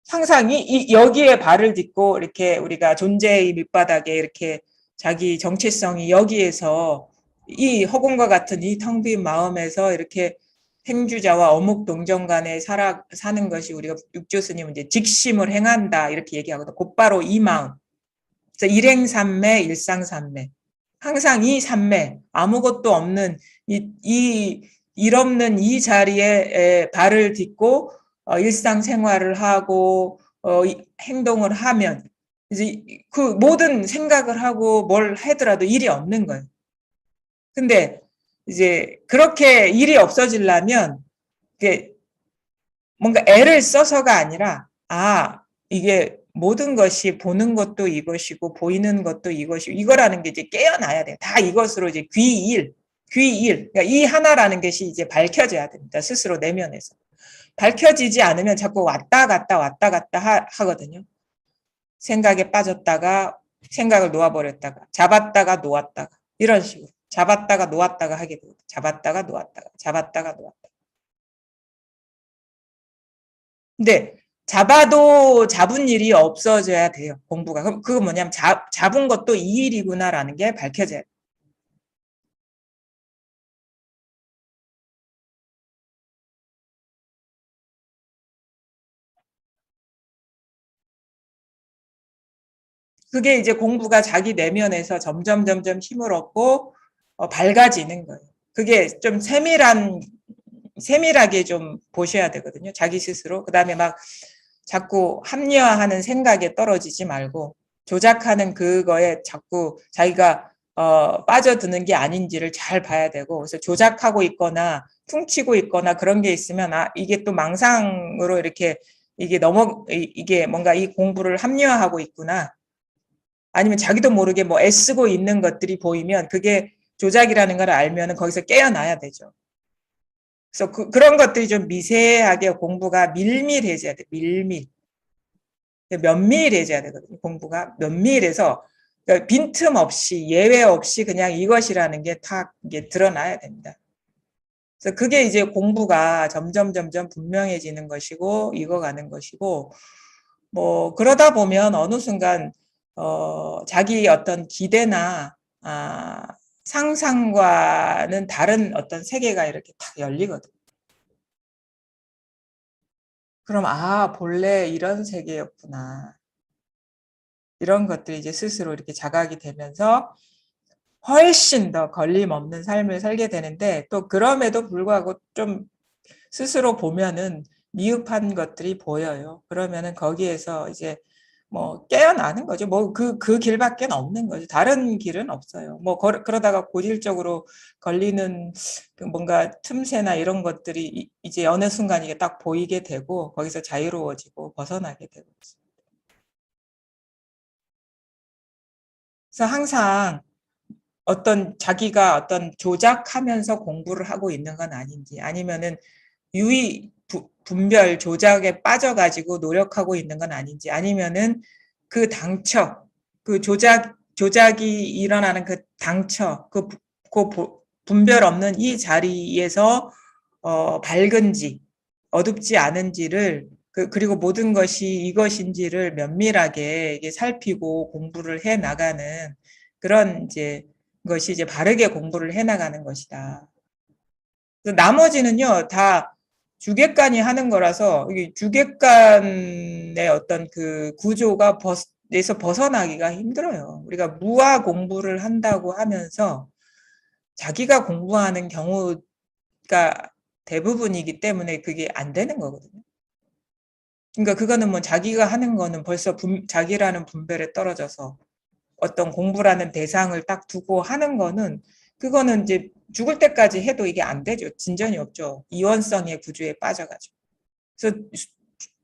항상 여기에 발을 딛고 이렇게 우리가 존재의 밑바닥에 이렇게 자기 정체성이 여기에서 이 허공과 같은 이 텅 빈 마음에서 이렇게 행주자와 어묵동정 간에 사는 것이 우리가 육조스님은 이제 직심을 행한다 이렇게 얘기하거든요. 곧바로 이 마음. 그래서 일행삼매, 일상삼매. 항상 이 삼매, 아무것도 없는 일 없는 이 자리에 발을 딛고 일상생활을 하고 행동을 하면 이제 그 모든 생각을 하고 뭘 하더라도 일이 없는 거예요. 근데 이제 그렇게 일이 없어지려면 이게 뭔가 애를 써서가 아니라 이게 모든 것이 보는 것도 이것이고 보이는 것도 이것이고 이거라는 게 이제 깨어나야 돼요. 다 이것으로 이제 귀일. 그러니까 이 하나라는 것이 이제 밝혀져야 됩니다. 스스로 내면에서. 밝혀지지 않으면 자꾸 왔다 갔다 하거든요. 생각에 빠졌다가 생각을 놓아버렸다가 잡았다가 놓았다가 이런 식으로 잡았다가 놓았다가 하게 됩니다. 잡았다가 놓았다가 잡았다가 놓았다가. 근데 잡아도 잡은 일이 없어져야 돼요. 공부가. 그럼 그거 뭐냐면 잡은 것도 이 일이구나라는 게 밝혀져야 돼요. 그게 이제 공부가 자기 내면에서 점점 힘을 얻고 밝아지는 거예요. 그게 좀 세밀하게 좀 보셔야 되거든요. 자기 스스로. 그다음에 막 자꾸 합리화하는 생각에 떨어지지 말고 조작하는 그거에 자꾸 자기가 빠져드는 게 아닌지를 잘 봐야 되고 그래서 조작하고 있거나 퉁치고 있거나 그런 게 있으면 이게 또 망상으로 이렇게 이게 뭔가 이 공부를 합리화하고 있구나. 아니면 자기도 모르게 뭐 애쓰고 있는 것들이 보이면 그게 조작이라는 걸 알면은 거기서 깨어나야 되죠. 그래서 그런 것들이 좀 미세하게 공부가 밀밀해져야 돼. 면밀해져야 되거든요. 공부가 면밀해서 그러니까 빈틈없이 예외 없이 그냥 이것이라는 게 다 이게 드러나야 됩니다. 그래서 그게 이제 공부가 점점 분명해지는 것이고 익어가는 것이고 뭐 그러다 보면 어느 순간 자기 어떤 기대나 상상과는 다른 어떤 세계가 이렇게 탁 열리거든. 그럼 본래 이런 세계였구나. 이런 것들이 이제 스스로 이렇게 자각이 되면서 훨씬 더 걸림없는 삶을 살게 되는데, 또 그럼에도 불구하고 좀 스스로 보면은 미흡한 것들이 보여요. 그러면은 거기에서 이제 뭐 깨어나는 거죠. 뭐 그 길밖에 없는 거죠. 다른 길은 없어요. 뭐 그러다가 고질적으로 걸리는 그 뭔가 틈새나 이런 것들이 이제 어느 순간 이게 딱 보이게 되고 거기서 자유로워지고 벗어나게 되고. 그래서 항상 자기가 어떤 조작하면서 공부를 하고 있는 건 아닌지, 아니면은 분별 조작에 빠져가지고 노력하고 있는 건 아닌지, 아니면은 그 당처, 그 조작이 일어나는 그 당처, 그 분별 없는 이 자리에서 밝은지, 어둡지 않은지를, 그리고 모든 것이 이것인지를 면밀하게 살피고 공부를 해 나가는 그런 이제 것이 이제 바르게 공부를 해 나가는 것이다. 나머지는요, 다 주객관이 하는 거라서, 이게 주객관의 어떤 그 구조가 에서 벗어나기가 힘들어요. 우리가 무아 공부를 한다고 하면서 자기가 공부하는 경우가 대부분이기 때문에 그게 안 되는 거거든요. 그러니까 그거는 뭐 자기가 하는 거는 벌써 자기라는 분별에 떨어져서 어떤 공부라는 대상을 딱 두고 하는 거는, 그거는 이제 죽을 때까지 해도 이게 안 되죠. 진전이 없죠. 이원성의 구조에 빠져가지고. 그래서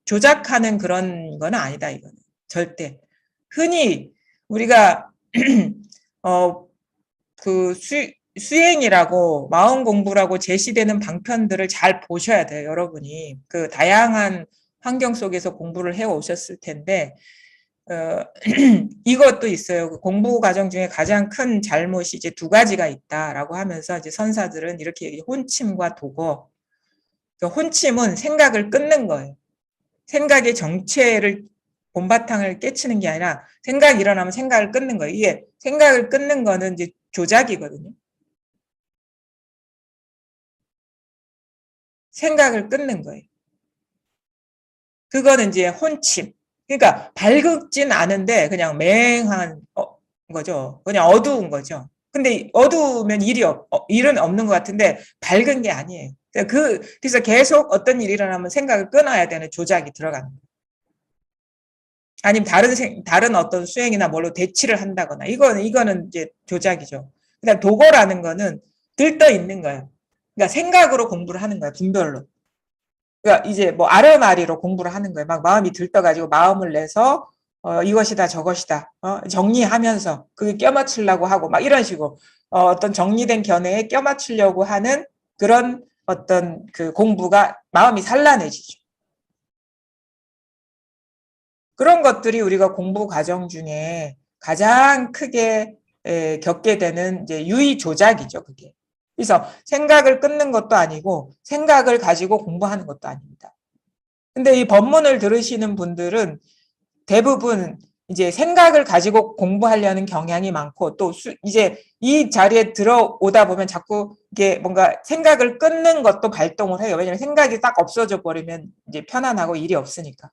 조작하는 그런 거는 아니다, 이거는. 절대. 흔히 우리가 수행이라고 마음 공부라고 제시되는 방편들을 잘 보셔야 돼요, 여러분이. 그 다양한 환경 속에서 공부를 해 오셨을 텐데, 이것도 있어요. 공부 과정 중에 가장 큰 잘못이 이제 두 가지가 있다라고 하면서 이제 선사들은 이렇게 얘기해요. 혼침과 도거. 혼침은 생각을 끊는 거예요. 생각의 정체를 본바탕을 깨치는 게 아니라 생각이 일어나면 생각을 끊는 거예요. 이게 생각을 끊는 거는 이제 조작이거든요. 생각을 끊는 거예요. 그거는 이제 혼침. 그러니까 밝진 않은데 그냥 맹한 거죠. 그냥 어두운 거죠. 근데 어두우면 일은 없는 것 같은데 밝은 게 아니에요. 그래서 계속 어떤 일이 일어나면 생각을 끊어야 되는 조작이 들어가는 거예요. 아니면 다른 어떤 수행이나 뭘로 대치를 한다거나, 이거는 이제 조작이죠. 그다음 도거라는 거는 들떠 있는 거예요. 그러니까 생각으로 공부를 하는 거예요. 분별로. 그러니까 이제 뭐 아르마리로 공부를 하는 거예요. 막 마음이 들떠가지고 마음을 내서 이것이다 저것이다 정리하면서 그게 껴맞추려고 하고 막 이런 식으로 어떤 정리된 견해에 껴맞추려고 하는 그런 어떤 그 공부가 마음이 산란해지죠. 그런 것들이 우리가 공부 과정 중에 가장 크게 겪게 되는 이제 유의 조작이죠, 그게. 그래서 생각을 끊는 것도 아니고 생각을 가지고 공부하는 것도 아닙니다. 근데 이 법문을 들으시는 분들은 대부분 이제 생각을 가지고 공부하려는 경향이 많고, 또 이제 이 자리에 들어오다 보면 자꾸 이게 뭔가 생각을 끊는 것도 발동을 해요. 왜냐하면 생각이 딱 없어져 버리면 이제 편안하고 일이 없으니까.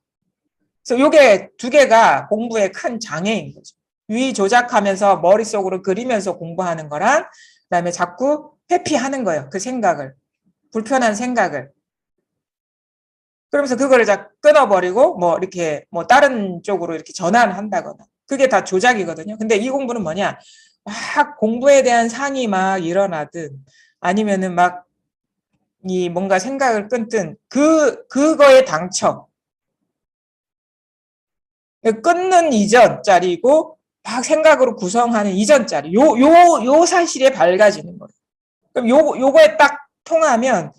그래서 요게 두 개가 공부의 큰 장애인 거죠. 위 조작하면서 머릿속으로 그리면서 공부하는 거랑, 그다음에 자꾸 회피하는 거예요. 그 생각을. 불편한 생각을. 그러면서 그거를 다 끊어버리고 뭐 이렇게 뭐 다른 쪽으로 이렇게 전환한다거나, 그게 다 조작이거든요. 근데 이 공부는 뭐냐, 막 공부에 대한 상이 막 일어나든 아니면은 막 이 뭔가 생각을 끊든 그거에 당첨, 끊는 이전짜리고 막 생각으로 구성하는 이전짜리, 요 사실에 밝아지는 거예요. 그럼 요거에 딱 통하면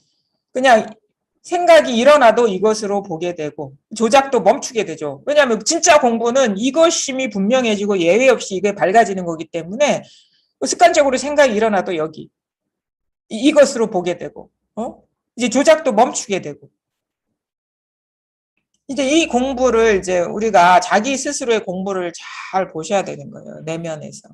그냥 생각이 일어나도 이것으로 보게 되고 조작도 멈추게 되죠. 왜냐하면 진짜 공부는 이것임이 분명해지고 예외 없이 이게 밝아지는 거기 때문에 습관적으로 생각이 일어나도 여기 이것으로 보게 되고 이제 조작도 멈추게 되고, 이제 이 공부를 이제 우리가 자기 스스로의 공부를 잘 보셔야 되는 거예요. 내면에서.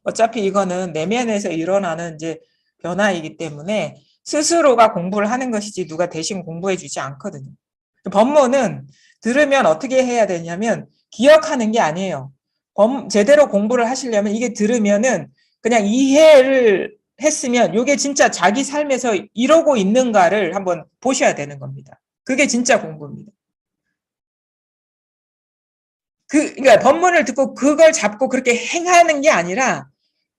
어차피 이거는 내면에서 일어나는 이제 변화이기 때문에 스스로가 공부를 하는 것이지 누가 대신 공부해 주지 않거든요. 법문은 들으면 어떻게 해야 되냐면 기억하는 게 아니에요. 제대로 공부를 하시려면 이게 들으면은 그냥 이해를 했으면 이게 진짜 자기 삶에서 이러고 있는가를 한번 보셔야 되는 겁니다. 그게 진짜 공부입니다. 그러니까 법문을 듣고 그걸 잡고 그렇게 행하는 게 아니라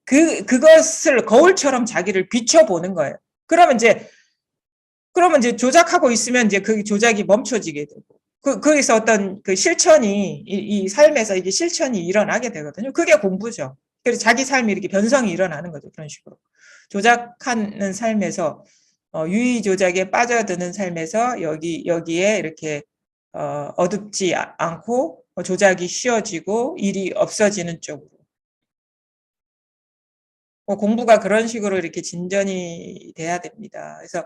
그것을 거울처럼 자기를 비춰보는 거예요. 그러면 이제 조작하고 있으면 이제 그 조작이 멈춰지게 되고, 거기서 어떤 그 실천이, 이 삶에서 이게 실천이 일어나게 되거든요. 그게 공부죠. 그래서 자기 삶이 이렇게 변성이 일어나는 거죠. 그런 식으로. 조작하는 삶에서, 유의 조작에 빠져드는 삶에서 여기에 이렇게, 어둡지 않고 조작이 쉬워지고 일이 없어지는 쪽으로. 공부가 그런 식으로 이렇게 진전이 돼야 됩니다. 그래서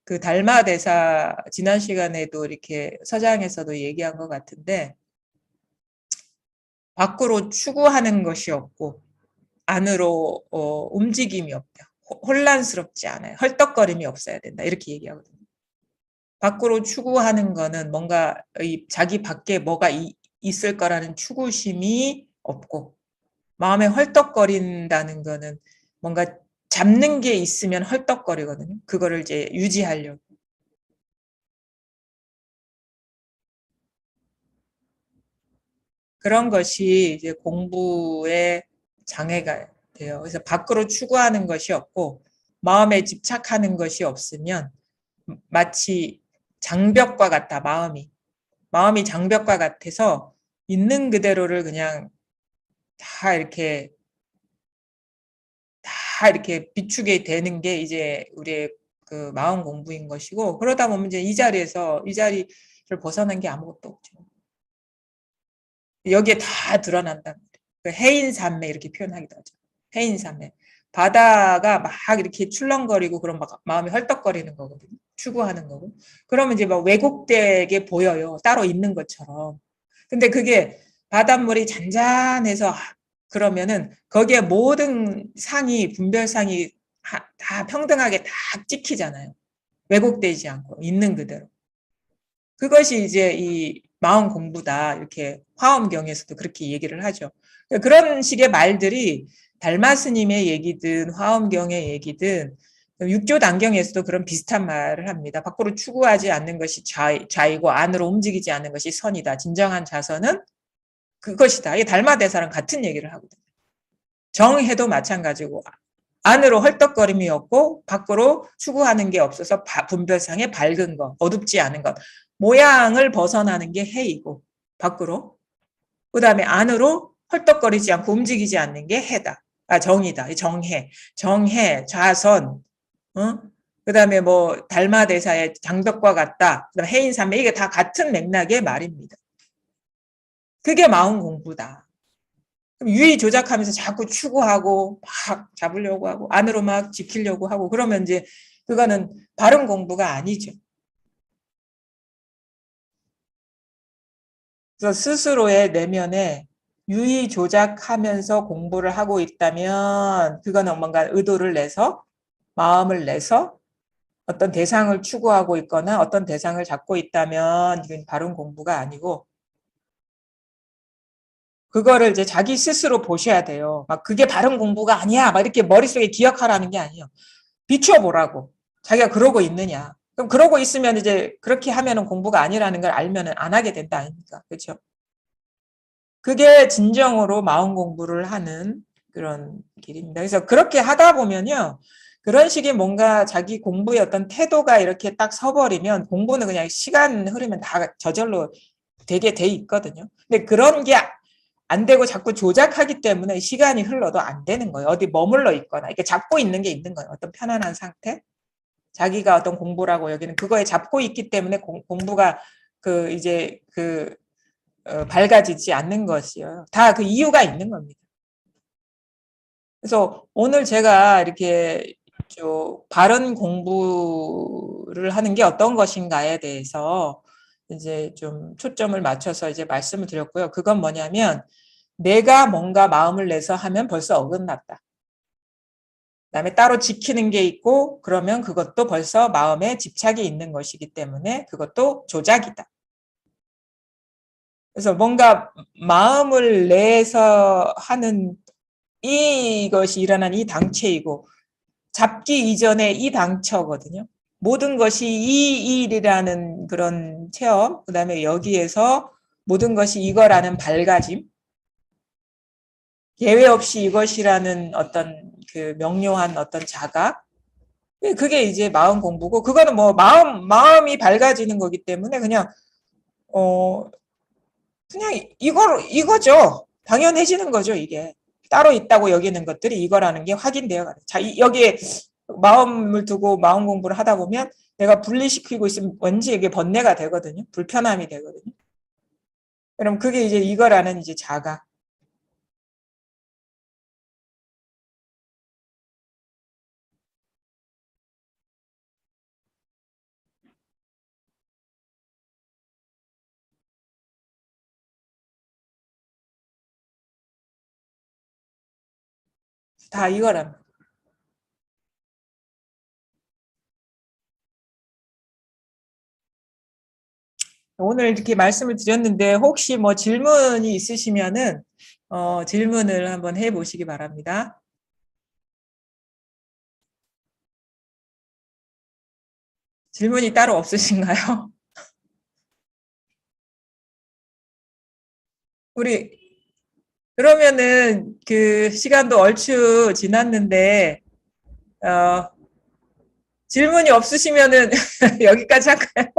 그 달마 대사 지난 시간에도 이렇게 서장에서도 얘기한 것 같은데 밖으로 추구하는 것이 없고 안으로 움직임이 없다. 혼란스럽지 않아요. 헐떡거림이 없어야 된다. 이렇게 얘기하거든요. 밖으로 추구하는 거는 뭔가 자기 밖에 뭐가 있을 거라는 추구심이 없고 마음에 헐떡거린다는 거는 뭔가 잡는 게 있으면 헐떡거리거든요. 그거를 이제 유지하려고. 그런 것이 이제 공부의 장애가 돼요. 그래서 밖으로 추구하는 것이 없고 마음에 집착하는 것이 없으면 마치 장벽과 같다. 마음이 장벽과 같아서 있는 그대로를 그냥 다 이렇게 비추게 되는 게 이제 우리의 그 마음 공부인 것이고 그러다 보면 이제 이 자리를 벗어난 게 아무것도 없죠. 여기에 다 드러난다. 그 해인산매 이렇게 표현하기도 하죠. 해인산매. 바다가 막 이렇게 출렁거리고 그런 막 마음이 헐떡거리는 거거든요. 추구하는 거고. 그러면 이제 막 왜곡되게 보여요. 따로 있는 것처럼. 근데 그게 바닷물이 잔잔해서 그러면은 거기에 모든 분별상이 다 평등하게 다 찍히잖아요. 왜곡되지 않고 있는 그대로. 그것이 이제 이 마음 공부다. 이렇게 화엄경에서도 그렇게 얘기를 하죠. 그런 식의 말들이 달마 스님의 얘기든 화엄경의 얘기든 육조단경에서도 그런 비슷한 말을 합니다. 밖으로 추구하지 않는 것이 좌이고 안으로 움직이지 않는 것이 선이다. 진정한 자선은 그것이다. 이 달마 대사랑 같은 얘기를 하거든요. 정해도 마찬가지고 안으로 헐떡거림이 없고 밖으로 추구하는 게 없어서 분별상에 밝은 것, 어둡지 않은 것. 모양을 벗어나는 게 해이고 밖으로 그다음에 안으로 헐떡거리지 않고 움직이지 않는 게 해다. 정이다. 정해, 좌선. 그다음에 뭐 달마 대사의 장벽과 같다. 그다음에 해인삼매 이게 다 같은 맥락의 말입니다. 그게 마음 공부다. 유의 조작하면서 자꾸 추구하고 막 잡으려고 하고 안으로 막 지키려고 하고 그러면 이제 그거는 바른 공부가 아니죠. 그래서 스스로의 내면에 유의 조작하면서 공부를 하고 있다면 그거는 뭔가 의도를 내서 마음을 내서 어떤 대상을 추구하고 있거나 어떤 대상을 잡고 있다면 이건 바른 공부가 아니고 그거를 이제 자기 스스로 보셔야 돼요. 막 그게 바른 공부가 아니야. 막 이렇게 머릿속에 기억하라는 게 아니에요. 비춰보라고. 자기가 그러고 있느냐. 그럼 그러고 있으면 이제 그렇게 하면은 공부가 아니라는 걸 알면은 안 하게 된다 아닙니까? 그렇죠? 그게 진정으로 마음 공부를 하는 그런 길입니다. 그래서 그렇게 하다 보면요. 그런 식의 뭔가 자기 공부의 어떤 태도가 이렇게 딱 서버리면 공부는 그냥 시간 흐르면 다 저절로 되게 돼 있거든요. 근데 그런 게 안 되고 자꾸 조작하기 때문에 시간이 흘러도 안 되는 거예요. 어디 머물러 있거나 이렇게 잡고 있는 게 있는 거예요. 어떤 편안한 상태. 자기가 어떤 공부라고 여기는 그거에 잡고 있기 때문에 공부가 이제 밝아지지 않는 것이요. 다 그 이유가 있는 겁니다. 그래서 오늘 제가 이렇게 바른 공부를 하는 게 어떤 것인가에 대해서 이제 좀 초점을 맞춰서 이제 말씀을 드렸고요. 그건 뭐냐면 내가 뭔가 마음을 내서 하면 벌써 어긋났다. 그다음에 따로 지키는 게 있고 그러면 그것도 벌써 마음에 집착이 있는 것이기 때문에 그것도 조작이다. 그래서 뭔가 마음을 내서 하는 이것이 일어난 이 당체이고 잡기 이전에 이 당처거든요. 모든 것이 이 일이라는 그런 체험, 그다음에 여기에서 모든 것이 이거라는 밝아짐, 예외 없이 이것이라는 어떤 그 명료한 어떤 자각, 그게 이제 마음 공부고, 그거는 뭐 마음이 밝아지는 거기 때문에 어, 그냥 이거죠. 당연해지는 거죠, 이게. 따로 있다고 여기는 것들이 이거라는 게 확인되어 가요. 자, 여기에 마음을 두고 마음 공부를 하다 보면 내가 분리시키고 있으면 왠지 이게 번뇌가 되거든요. 불편함이 되거든요. 그럼 그게 이제 이거라는 이제 자각. 다 이거랍니다. 오늘 이렇게 말씀을 드렸는데 혹시 뭐 질문이 있으시면은 질문을 한번 해보시기 바랍니다. 질문이 따로 없으신가요? 우리 그러면은 그 시간도 얼추 지났는데 어, 질문이 없으시면은 여기까지 할까요?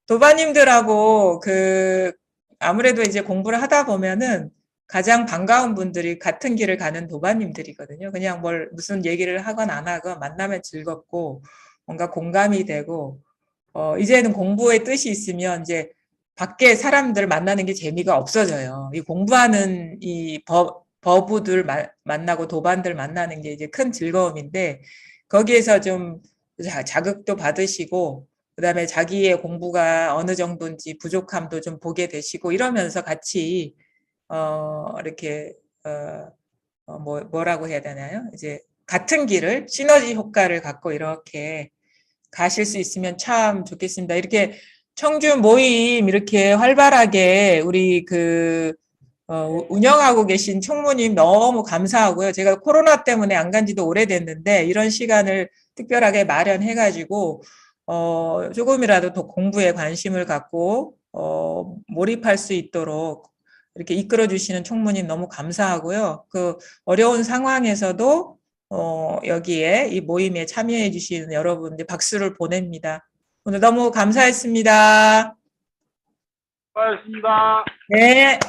도바님들하고 그 아무래도 이제 공부를 하다 보면은 가장 반가운 분들이 같은 길을 가는 도바님들이거든요. 그냥 무슨 얘기를 하건 안 하건 만나면 즐겁고 뭔가 공감이 되고 이제는 공부의 뜻이 있으면 이제 밖에 사람들 만나는 게 재미가 없어져요. 이 공부하는 이 버부들 만나고 도반들 만나는 게 이제 큰 즐거움인데 거기에서 좀 자극도 받으시고 그다음에 자기의 공부가 어느 정도인지 부족함도 좀 보게 되시고 이러면서 같이 이렇게 뭐라고 해야 되나요? 이제 같은 길을 시너지 효과를 갖고 이렇게 가실 수 있으면 참 좋겠습니다. 이렇게 청주 모임 이렇게 활발하게 우리 운영하고 계신 총무님 너무 감사하고요. 제가 코로나 때문에 안 간 지도 오래됐는데 이런 시간을 특별하게 마련해가지고 조금이라도 더 공부에 관심을 갖고 몰입할 수 있도록 이렇게 이끌어 주시는 총무님 너무 감사하고요. 그 어려운 상황에서도 여기에 이 모임에 참여해 주시는 여러분들 박수를 보냅니다. 오늘 너무 감사했습니다. 수고하셨습니다. 네.